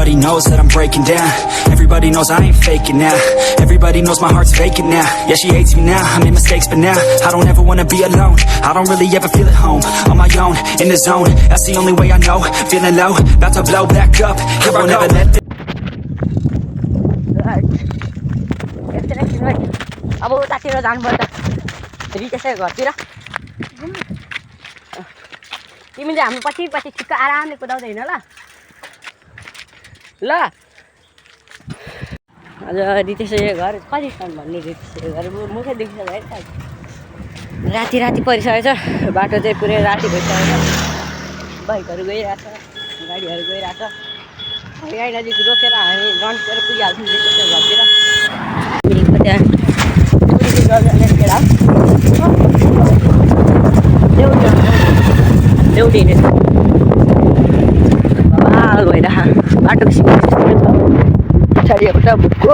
Everybody knows that I'm breaking down. Everybody knows I ain't faking now. Everybody knows my heart's vacant now. Yeah, she hates me now, I made mistakes but now I don't ever wanna be alone. I don't really ever feel at home. On my own, in the zone, that's the only way I know. Feeling low, about to blow back up. Here I'll never let this. अब उतातिर जानुपर्छ रितेशको घरतिर तिमीले हाम्रो पछि पछि ठिक्क आरामले कुदाउँदै हिँड ल आज रितेशको घर कति टाइम भन्नु रितेशको घर मुखै देखिसक्यो है राति राति परिसकेको छ बाटो चाहिँ पुरै राति भइसकेको छ बाइकहरू गइरहेछ गाडीहरू गइरहेछ यहाँ नजिक रोकेर हामी रन्चेर पुगिहाल्छौँ रितेशको घरतिर त्यहाँ एउटै बवाल भइरह बाटोको सिक्का पछाडि एउटा भुक्को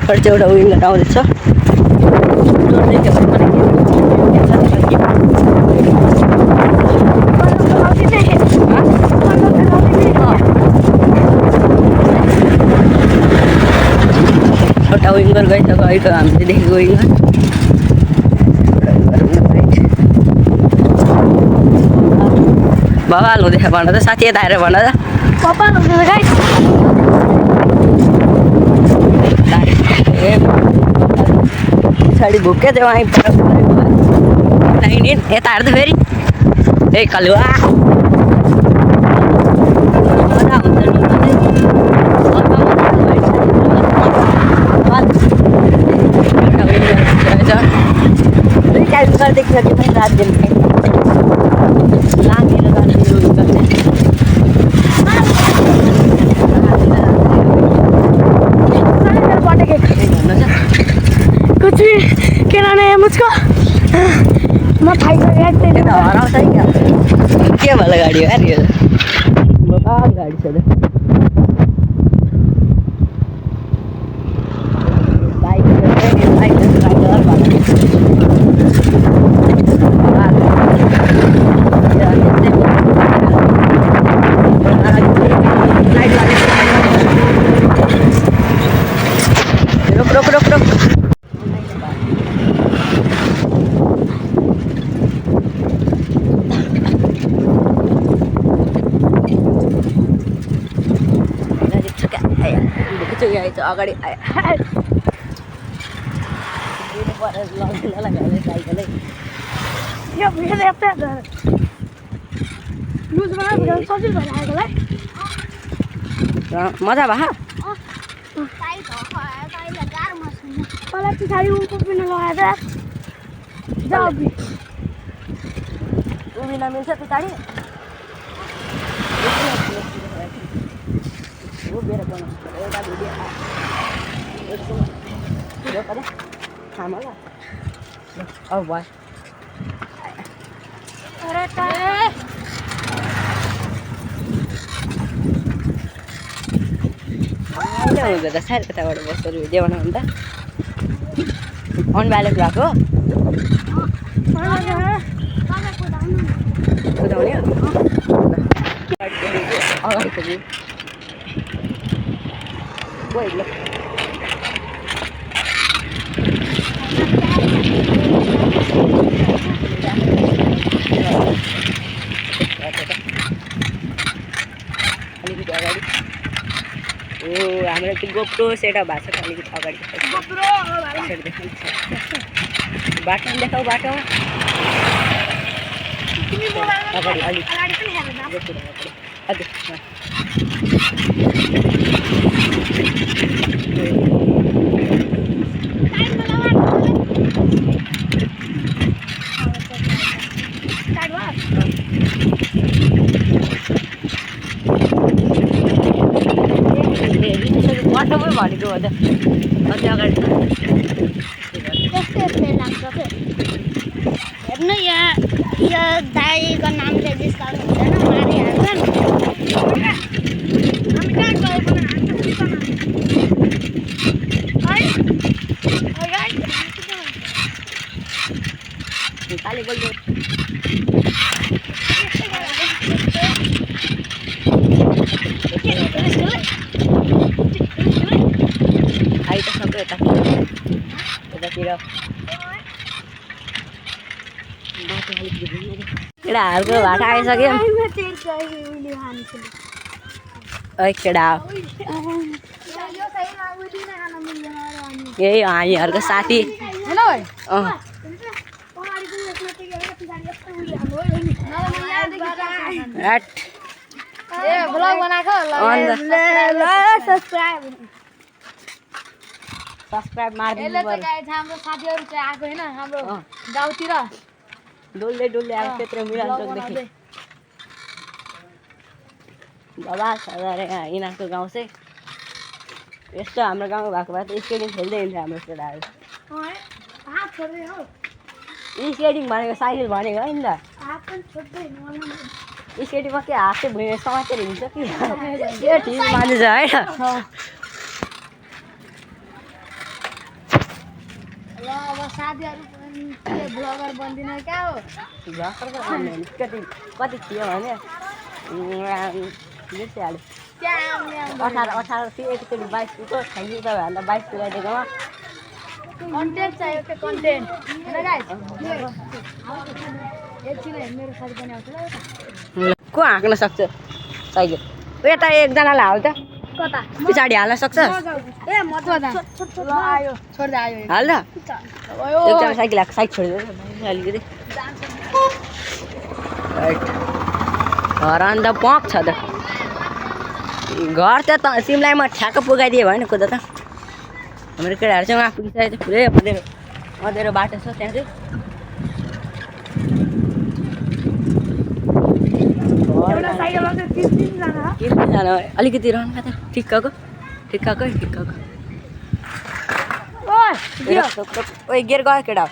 खर्च एउटा विङ्गर आउँदैछ एउटा विङ्गर गइसक्यो अहिले हामीले देखेको विङ्गर बवाल हुँदैछ भन त साथी यता आएर भन त बवाल हुँदैछ गाइस पछाडि भुक्के चाहिँ वहीँ यता हेर्दा फेरि ए कलुवा देखिसक्यो पनि रात दिन लागेर कुछ भी कहना है मुझको मैं भाई को हराउँछ है के भला गाडी हो यार यो बवाल गाडी छ अगाडि मजा भयो पछाडि उभिन लगाएर उभिन मिल्छ पछाडि उभिएर बनाउनु एउटा भिडियो खाम ल अब भयो हुन्छ त साह्रै यताबाट बसेर भिडियो बनाउनु त अनब्यालेन्स भएको कुदाउने अगाडिको जिउ गयो ल अलिकति अगाडि ओ हाम्रो त्यो गोप्रो सेटअप भएको छ अलिकति अगाडि बाटोमा देखाऊ बाटोमा अगाडि अलिक हजुर बाटोमै भनेको हो त अझै अगाडि हेर्नु यो दाइको नामले जिस्काउनु हुँदैन मारिहाल्छन् हामी कहाँ गयो पनि आई त सबै यतातिर केटाहरूको भाटा आइसक्यो केटा यही हामीहरूको साथी सब्सक्राइब मारिदिनु पर्यो हाम्रो साथीहरू चाहिँ आएको होइन हाम्रो गाउँतिर डुल्दै डुल्दै आएको त्यत्रो मिलानचोकदेखि बाबा छ अरे यिनीहरूको गाउँ चाहिँ यस्तो हाम्रो गाउँमा भएको भए त स्केटिङ खेल्दै हिँड्छ हाम्रो केटाहरू स्केटिङ भनेको साइकल भनेको होइन त स्केटिङमा के हात चाहिँ भुइँमा समातेर हिँड्छ कि के ठिक मान्छ होइन अब साथीहरू ब्लगर बन्दिन क्या हो कति थियो भने बिर्सिहाल्यो 18 थियो एकचोटि 22 पुग्यो छैन तपाईँहरूलाई 22 पुगाइदिएकोमा कन्टेन्ट चाहियो क्या कन्टेन्ट होइन गाइस एकछिन मेरो साथी पनि आउँछ ल को हाँक्न सक्छ साइकल यता एकजनालाई हाल त कता पछाडि हाल्न सक्छ ए मजा ल आयो छोड्दै आयो हाल त एकजना साइकल हाक साइड छोडिदिएर अलिकति घर अन्त पक छ त घर त सिमलाईमा ठ्याक्क पुगाइदियो भने कुदा त हाम्रो केटाहरू चाहिँ उहाँ पुगिसकेको छ पुरै अँधेरो बाटो छ त्यहाँ चाहिँ तिनजना अलिकति रहनु त ठिक्कको ओइ गेर गयो केटा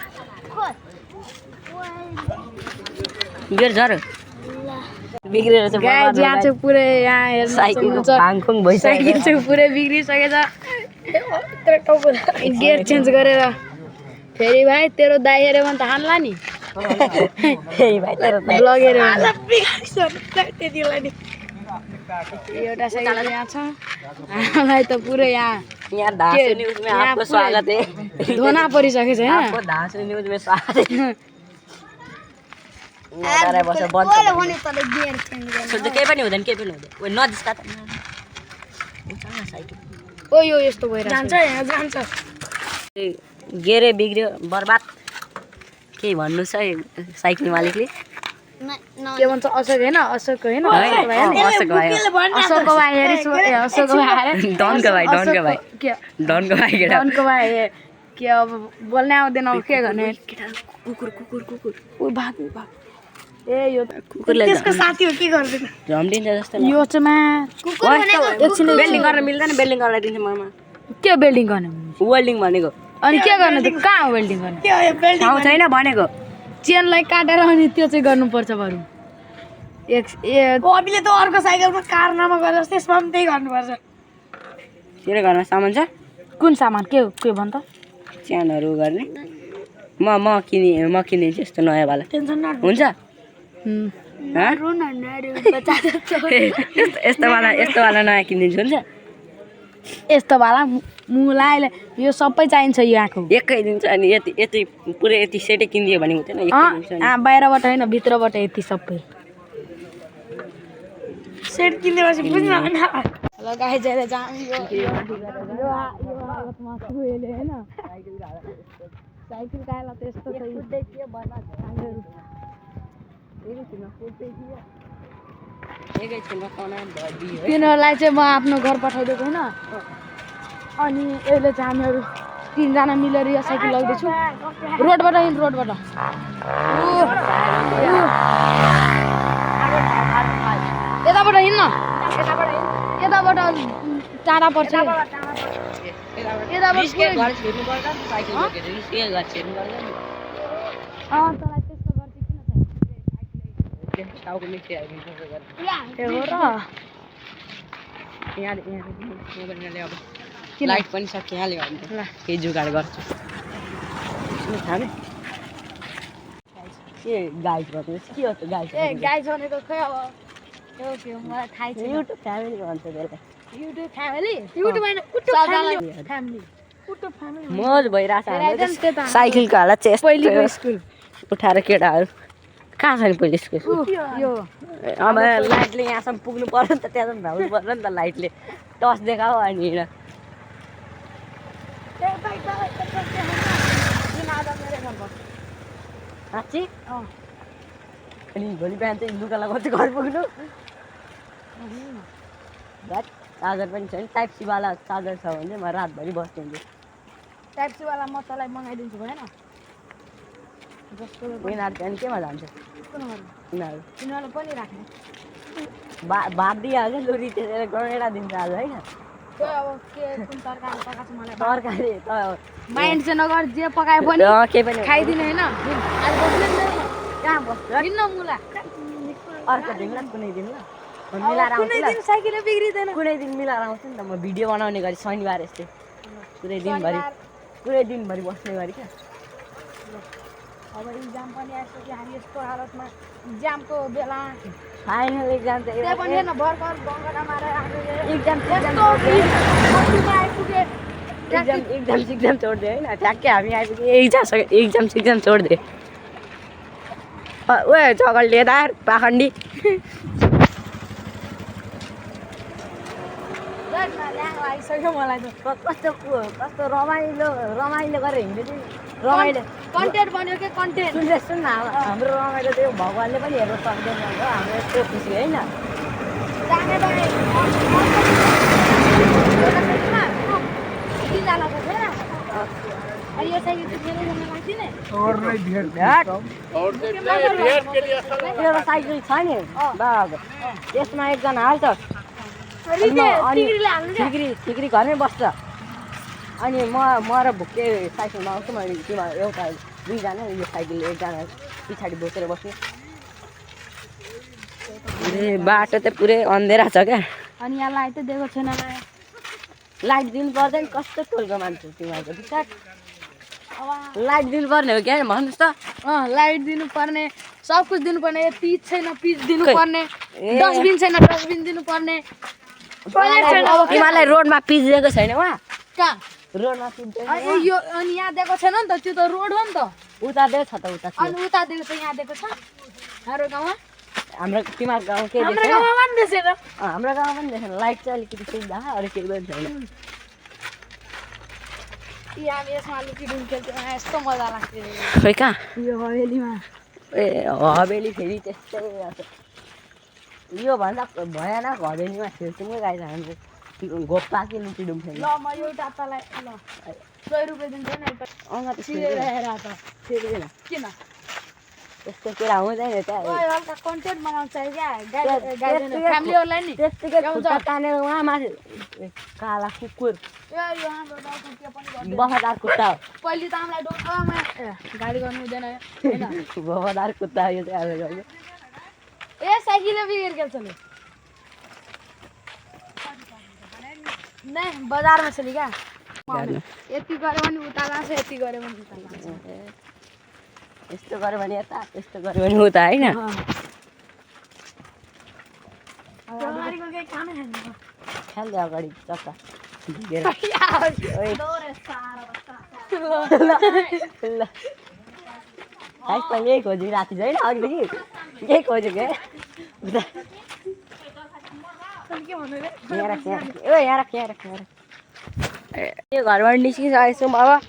गेर झर बिग्रेर चाहिँ पुरै यहाँ हेर्नु साइकल भाङफुङ भइसक्यो चाहिँ पुरै बिग्रिसकेछ गियर चेन्ज गरेर फेरि भाइ तेरो दाइ हेऱ्यो भने त हान्ला नि ब्लगेर एउटा साइकल यहाँ छ हामीलाई त पुरै यहाँ धासु न्यूज में आपको स्वागत है धोना परिसकेको छ होइन आपको धासु न्यूज में स्वागत है बस बन्द सोध्दै केही पनि हुँदैन ओ नजिस्का त ओ यो यस्तो भइरहेछ जान्छ यहाँ जान्छ गेरे बिग्रियो बर्बाद केही भन्नु छ साइकल मालिकले के भन्छ अशोक होइन अशोक होइन अशोक भाइ डनको भाइ के अब बोल्नै आउँदैन अब के गर्ने कुकुर ए यो कुकुरले त्यसको साथी हो के गर्दैन झम्डिन्छ जस्तो यो चाहिँ बेल्डिङ गर्न मिल्दैन बेल्डिङ गर्न दिन्छ ममा के बेल्डिङ गर्ने वेल्डिङ भनेको अनि के गर्नु त कहाँ हो वेल्डिङ गर्ने ठाउँ छैन भनेको चेनलाई काटेर अनि त्यो चाहिँ गर्नुपर्छ बरु अभिले त अर्को साइकलमा कारनामा गरेर त्यसमा पनि त्यही गर्नुपर्छ तेरो घरमा सामान छ कुन सामान के हो के भन् त च्यानहरू गर्ने म किनिदिन्छु यस्तो नयाँवाला हुन्छ यस्तो वाला नयाँ किनिदिन्छु हुन्छ यस्तो वाला मुलाइले यो सबै चाहिन्छ यहाँको एकै दिन्छ अनि यति पुरै यति सेटै किनिदियो भने हुँदैन बाहिरबाट होइन भित्रबाट यति सबै सेट किनेपछि बुझ्न होइन ल गाइस अहिले चाहिँ यो हालतमा छुएले हैन साइकल काला त्यस्तो छ कुद्दै थियो बर्बाद तिनीहरूलाई चाहिँ म आफ्नो घर पठाइदिएको होइन अनि यसले चाहिँ हामीहरू 3 जना मिलेर यो साइकल लग्दैछु रोडबाट यताबाट हिँड्न यताबाट टाढा पर्छ लाइट पनि सकिहाल्यो भने केही जुगाड गर्छु के गाइड गर्नुहोस् के हो त गाइड ए गाइस भनेको खै अब त्यो के हो मलाई थाहै छैन युट्युब फ्यामिली भन्छ त्यसलाई युट्युब फ्यामिली युट्युब हैन कुटुब फ्यामिली कुटुब फ्यामिली मज भइरहेछ हेराइदेऊ न त्यता। साइकलको हालत चाहिँ यस्तो पहिलेको स्कुल उठाएर केटाहरू कहाँ छ नि पहिले स्कुल यो अब लाइटले यहाँसम्म पुग्नु पर्यो नि त त्यहाँसम्म भ्याउनु पर्यो नि त लाइटले टर्च देखाऊ अनि हिँड साँच्ची अनि भोलि बिहान चाहिँ लुगा लगाउँछ घर पुग्नु चार्जर पनि छ नि टाइप सीवाला चार्जर छ भने चाहिँ म रातभरि बस्ने हुन्छु टाइप सी वाला म तँलाई मगाइदिन्छु भएन जस्तो यिनीहरू त्यहाँदेखि केमा जान्छ यिनीहरू तिनीहरूलाई पनि राख्ने भात दिइहाल्छ लुरी त्यसरी गनेडा दिन्छ आज होइन त्यो अब के कुन तरकारी पकाएको छ मलाई तरकारी त माइन्ड चाहिँ नगर जे पकाए पनि केही पनि खाइदिने होइन आज बस्ने कहाँ बस्छ हिँड्न मुला अर्को दिन ल कुनै दिन ल मिलाएर आउँछु कुनै ल दिन साइकल बिग्रिँदैन कुनै दिन मिलाएर आउँछु नि त म भिडियो बनाउने गरी शनिबार यस्तै पुरै दिनभरि बस्ने गरी क्या अब इक्जाम पनि आइसक्यो हामी यस्तो हालतमा इक्जामको बेला फाइनल एक्जाम त त्यही पनि हेर्न भर्खर बङ्गडा मारेर आएको एक्जाम आइपुगे एक्जाम छोडिदियो होइन ठ्याक्कै हामी आइपुग्यो एक्जाम छोडिदियो ओ चगल्टेदार पाखण्डी आइसक्यो मलाई त कस्तो रमाइलो गरेर हिँड्दै रमाइलो कन्टेन्ट बन्यो के कन्टेन्ट सुन न हाम्रो रमाइलो त्यो भगवान्ले पनि हेर्न सक्दैन हाम्रो यस्तो खुसी होइन यो साइकल एउटा साइकल छ नि त्यसमा एकजना हाल्छ ठिक्री घरमै बस्छ अनि म र भुक्के साइकलमा आउँछु मैले तिमीहरू एउटा दुईजना यो साइकल एकजना पछाडि बोकेर बस्नु ए बाटो त पुरै अँधेरा छ क्या अनि यहाँ लाइट त दिएको छैन लाइट दिनु पर्दैन कस्तो टोलको मान्छे तिमीहरूको विचार लाइट दिनुपर्ने हो क्या भन्नुहोस् त लाइट दिनुपर्ने सब कुछ दिनुपर्ने पिच छैन पिच दिनुपर्ने डस्टबिन छैन डस्टबिन दिनुपर्ने तिमीहरूलाई रोडमा पिच दिएको छैन उहाँ कहाँ रोडमा पिच यो अनि यहाँ दिएको छैन नि त त्यो त रोड हो नि त उता दिएको छ त उता अनि उता दिएको छ यहाँ दिएको छ हाम्रो गाउँमा हाम्रो तिमीहरूको गाउँ के हाम्रो गाउँमा पनि दिएन हाम्रो गाउँमा पनि देखेन लाइट चाहिँ अलिकति सुविधा अरू केही पनि छैन हामी यसमा लुकीडुम खेल्थ्यौँ यस्तो मजा लाग्थ्यो खोइ कहाँ यो हवेलीमा ए हवेली फेरि त्यस्तै यो भन्दा भयानक हवेलीमा खेल्छौँ क्या गाई हाम्रो घोप्पा कि लुकीडुम खेल्नु ल म एउटा तँलाई ल 100 रुपियाँ दिन्छु नि अँ त सिधै हेर त फेरि किन त्यस्तो कुरा हुँदैन त्यहाँ हल्का कन्टेन्ट बनाउँछ क्या फ्यामिलीहरूलाई नि त्यत्तिकै खुट्टा तानेर उहाँ माथि काला कुकुर यो हाम्रो गाउँको के पनि गर्दैन बफादार कुत्ता हो पहिले त हामीलाई डोकामा गाडी गर्नु हुँदैन होइन बफादार कुत्ता यो चाहिँ हाम्रो गाउँको ए साइकल बिगेर गेल चले नहीं बजारमा चली क्या यति गऱ्यो भने उता लान्छ यति गऱ्यो भने उता लान्छ यस्तो गऱ्यो भने यता यस्तो गऱ्यो भने उता होइन खेल्दै अगाडि चक्का यही खोजेको राति चाहिँ होइन अघिदेखि यही खोजेको यहाँ राख यो घरबाट निस्किसकेछौँ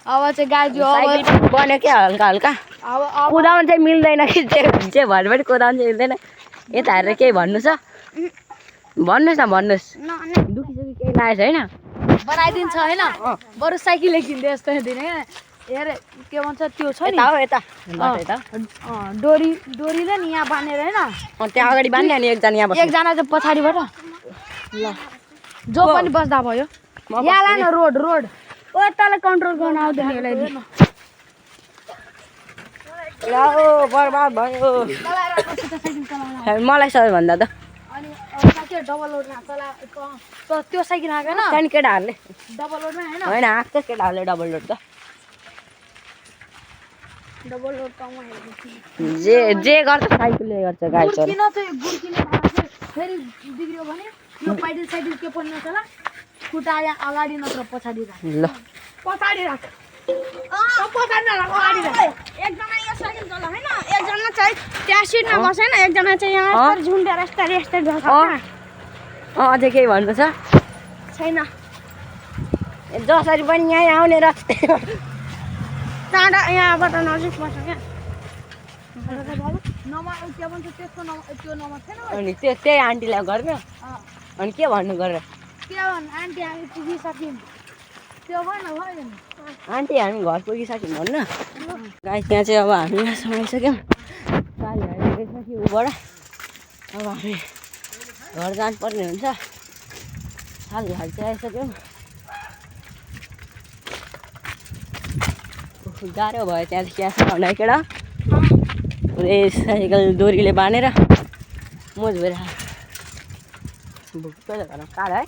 अब चाहिँ गाजु अब बन्यो क्या हल्का हल्का अब कुदाउनु चाहिँ मिल्दैन कि चाहिँ भरे पनि कुदाउनु चाहिँ मिल्दैन यता हेरेर केही भन्नु छ भन्नुहोस् न भन्नुहोस् दुखी केही लागेको छ होइन बनाइदिन्छ होइन बरु साइकल किन्दै यस्तो दिन होइन हेर के भन्छ त्यो छ नि यता डोरीले नि यहाँ बाँधेर होइन त्यहाँ अगाडि बाँध्ने अनि एकजना यहाँ एकजना चाहिँ पछाडिबाट ल जो पनि बस्दा भयो यहाँ ला न रोड ओ तँलाई कन्ट्रोल गर्न आउँदैन बर्बाद भयो मलाई सबैभन्दा त अनि डबल लोड त्यो साइकल आएको होइन त्यहाँदेखि केटाहरूले डबल लोडमा होइन होइन आएको केटाहरूले डबल लोड त डबल लोड कमाइरहेको छु जे गर्छ साइकलले गर्छ गाडी चलाउनु गुड्किन चाहिँ गुड्किने बेला चाहिँ फेरि बिग्रियो भने यो पाइडल साइडल के पनि नचला खुट्टा अगाडि नत्र पछाडि राख ल पछाडि राख पछाडि नराख अगाडि राख एकजना यो साइकल चला हैन एकजना चाहिँ त्यहाँ सिटमा बसेन एकजना चाहिँ यहाँ यस्तो झुन्डेर यस्तो ढल्छ अझै केही भन्नु छ छैन जसरी पनि यहाँ आउने र टाढा यहाँबाट नजिक पर्छ क्या नम्बर के भन्छ त्यसको नम्बर त्यो नम्बर छैन अनि त्यही आन्टीलाई गर्ने अनि के भन्नु गरेर के भन् आन्टी हामी पुगिसक्यौँ त्यो भएन भयो नि आन्टी हामी घर पुगिसक्यौँ भन्नु गाई त्यहाँ चाहिँ अब हामी यहाँसम्म आइसक्यौँ सालीहरू गइसक्यो ऊबाट अब हामी घर जानुपर्ने हुन्छ सालीहरू चाहिँ आइसक्यौँ गाह्रो भयो त्यहाँदेखि यहाँसम्म आउनु केटा पुरै साइकल डोरीले बाँधेर मोज भइरहेको भुक्छ घरमा काँड है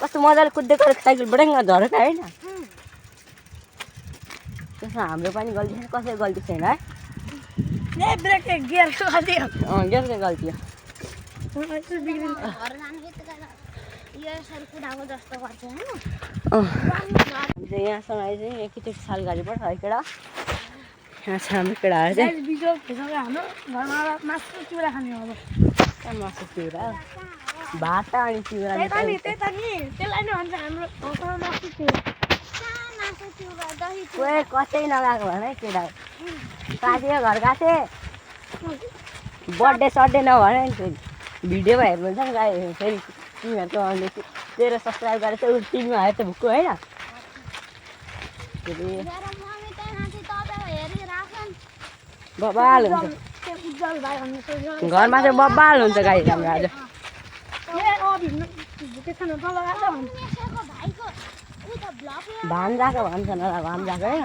कस्तो मजाले कुद्दै गरेको साइकल बडेङ्ग झरेको होइन त्यसमा हाम्रो पनि गल्ती छैन कसैको गल्ती छैन है यही ब्रेक गियरको गल्ती हो गेमकै गल्ती हो घर जानु बित्तिकै यो यसरी कुदाएको जस्तो गर्छ हैन हामी चाहिँ यहाँसम्म आइसक्यौँ एकैचोटि सालगाडीबाट है केटा यहाँ छ हाम्रो केटाहरू चाहिँ बिजो खेसाउँदै हाम्रो घरमा मासु चिउरा खाने हो अब त्यहाँ मासु चिउरा भात अनि चिउरा त्यही त नि त्यसलाई नै भन्छ हाम्रो घरमा मासु चिउरा मासु चिउरा दही कोही कतै नगएको भन है केटा साथीको घर गएको थिएँ बर्थडे सड्डे नभन नि फेरि भिडियोमा हेर्नु हुन्छ नि गाई फेरि तिमीहरूको अहिले तेरो सब्सक्राइब गरेर चाहिँ टिभीमा हेर्छ भुक्कु होइन फेरि बबाल हुन्छ त्यो उज्जवल भाइ भन्ने सोच्यो घरमा चाहिँ बबाल हुन्छ गाई हाम्रो आज भान्जाको भन्छ न भान्जाको होइन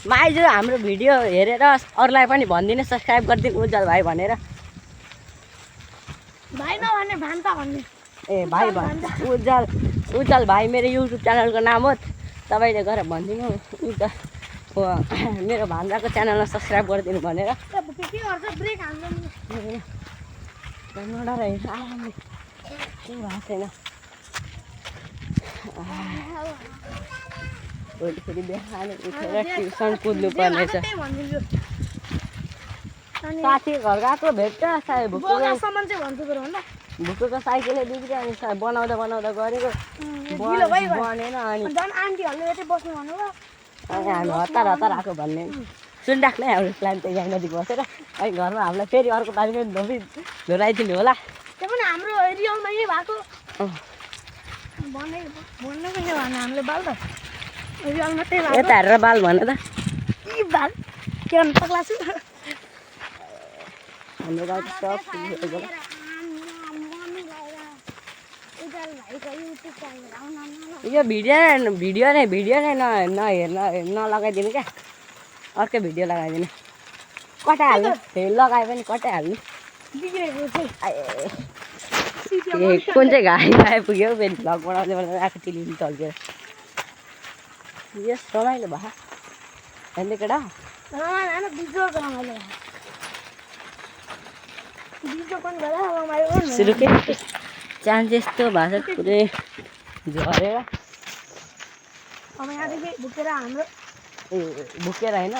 माइजू हाम्रो भिडियो हेरेर अरूलाई पनि भनिदिनु सब्सक्राइब गरिदिनु उज्जवल भाइ भनेर भाइ नभन्ने भान्ता भन्ने ए भाइ भन्छ उज्जवल भाइ मेरो युट्युब च्यानलको नाम हो तपाईँले गएर भनिदिनु मेरो भान्जाको च्यानलमा सब्सक्राइब गरिदिनु भनेर के गर्छ ब्रेक हाल्नु नडर हेर्नु आरामले केही भएको छैन भोलि फेरि बिहान उठेर ट्युसन कुद्नु पर्नेछ साथी घर गएको भेट्छ सायद बोगासम्म चाहिँ भन्छु बरु भन्दा भुकुको साइकलले बिग्रियो अनि बनाउँदा गरेको ढिलो भइगयो। बनेन अनि झन् आन्टीहरूले यतै बस्नु भन्नुभयो हामी हतार आएको भन्ने सुनिराख्ने हाम्रो प्लान चाहिँ यहाँ नजिक बसेर अनि घरमा हामीलाई फेरि अर्को पालि पनि धोराइदिनु होला त्यो पनि हाम्रो रियलमा यही भएको भन्नु पनि भन्नु हामीले बाल त रियलमा त्यही भएको यता हेरेर बाल भने त यी बाल के गर्नु सक्ला छु हाम्रो गाउँ सब यो भिडियो नै नलगाइदिनु क्या अर्कै भिडियो लगाइदिनु कटा हाल्नु फेरि लगाए पनि कटा हाल्नु बिग्रेको चाहिँ कुन चाहिँ घाइ आइपुग्यो फेरि भ्लग बनाउँदै आएको टिलिम चल्केर यस रमाइलो भयो हेर्ने केटा रमाइलो बिजोको रमाइलो बिजो पनि गएर रमाइलो सुरु के चान्स यस्तो भएको छ पुरै झरेर अब यहाँदेखि भुकेर हाम्रो ए भुकेर होइन